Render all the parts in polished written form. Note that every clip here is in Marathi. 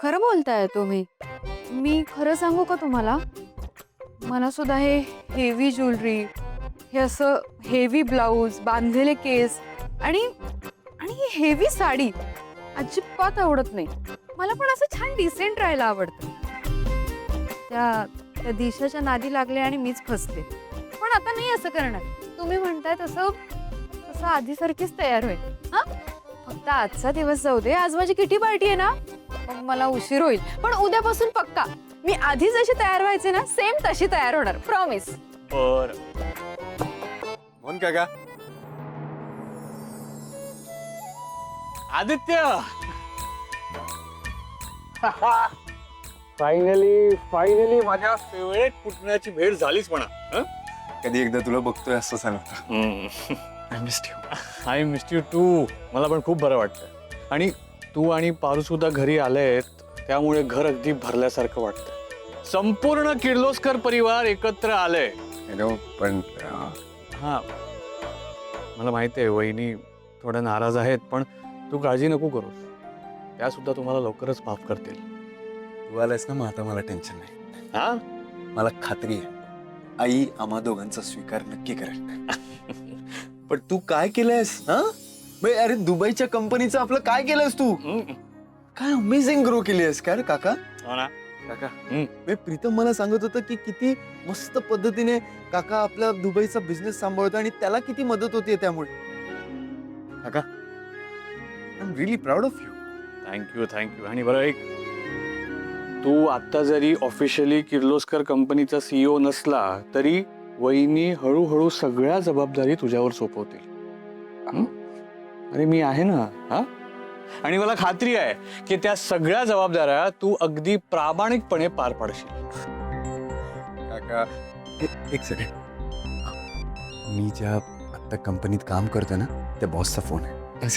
खरं बोलताय तुम्ही. मी खरं सांगू का तुम्हाला, मला सुद्धा हे हेवी ज्वेलरी, हे असं हेवी ब्लाऊज, बांधलेले केस आणि आणि ही हेवी साडी अजिबात आवडत नाही. मला पण असं छान डिसेंट राहायला आवडतं. त्या त्या दिशाच्या नादी लागले आणि मीच फसले. पण आता नाही असं करणार. तुम्ही म्हणताय तसं तसं आधीसारखीच तयार होईल. हां, फक्त आजचा दिवस जाऊ दे. आज माझी किटी पार्टी आहे ना, मग मला उशीर होईल. पण उद्यापासून पक्का मी आधी जशी तयार व्हायचे ना, सेम तशी तयार होणार. प्रॉमिस. बर कोण काका? आदित्य. फायनली माझ्या फेवरेट पुतण्याची भेट झालीच म्हणा. कधी एकदा तुला बघतोय असं सांगतो. I missed you too. मला पण खूप बरं वाटतं. आणि तू आणि पारू सुद्धा घरी आलेत, त्यामुळे घर अगदी भरल्यासारखं वाटतं. संपूर्ण किर्लोस्कर परिवार एकत्र आले. पण हा, मला माहिती आहे वहिनी थोड्या नाराज आहेत, पण तू काळजी नको करूस. त्या सुद्धा तुम्हाला लवकरच माफ करतील. तू आलायस ना, मग आता मला टेन्शन नाही. हा, मला खात्री आहे आई आम्हा दोघांचा स्वीकार नक्की करेल. पण तू काय केलंयस? हा, अरे दुबईच्या कंपनीचं आपलं काय केलंयस तू? काय अमेझिंग ग्रो केली आहेस का रे काका? हो ना काका, प्रीतम मला सांगत होतं की किती मस्त पद्धतीने काका आपला दुबईचा बिझनेस सांभाळतो आणि त्याला किती मदत होते त्यामुळे. काका, I am really proud of you. Thank you. आणि बरं एक, तू आता जरी ऑफिशियली किर्लोस्कर कंपनीचा CEO नसला तरी वहिनी हळूहळू सगळ्या जबाबदारी तुझ्यावर सोपवतील. अरे मी आहे ना. हा, आणि मला खात्री आहे की त्या सगळ्या जबाबदाऱ्या तू अगदी प्रामाणिकपणे पार पाडशील. काका, एक सेकंड. मी ज्या आता कंपनीत काम करतोय ना, त्या बॉसचा फोन आहे.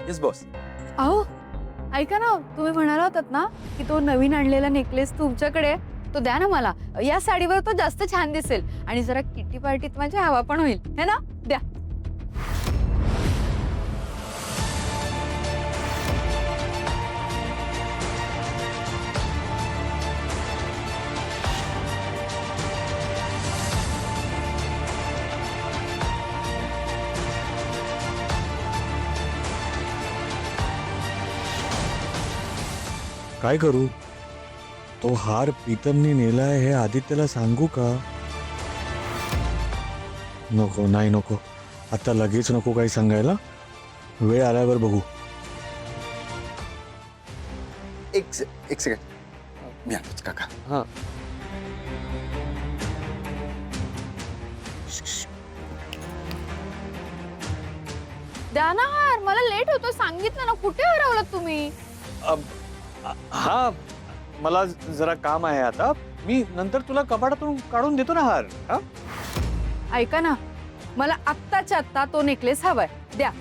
Yes boss. अहो, ऐका ना, तुम्ही म्हणाला होतात ना की तो नवीन आणलेला नेकलेस तुमच्याकडे आहे, तो द्या ना मला. या साडीवर तो जास्त छान दिसेल आणि जरा किटी पार्टीत माझी हवा पण होईल, है ना? द्या. काय करू? तो हार प्रीतमने नेलाय हे आदित्यला सांगू का? नको. आता लगेच नको काही सांगायला. वेळ आल्यावर बघू. एक सेकंड. मी आलोच काका. हा, द्या ना हार. मला लेट होतो, सांगितलं ना. कुठे हरवलात तुम्ही? हा, मला जरा काम आहे आता. मी नंतर तुला कपाटातून काढून देतो ना हार. हा, ऐका ना, मला आत्ताच्या आत्ता तो नेकलेस हवाय. द्या.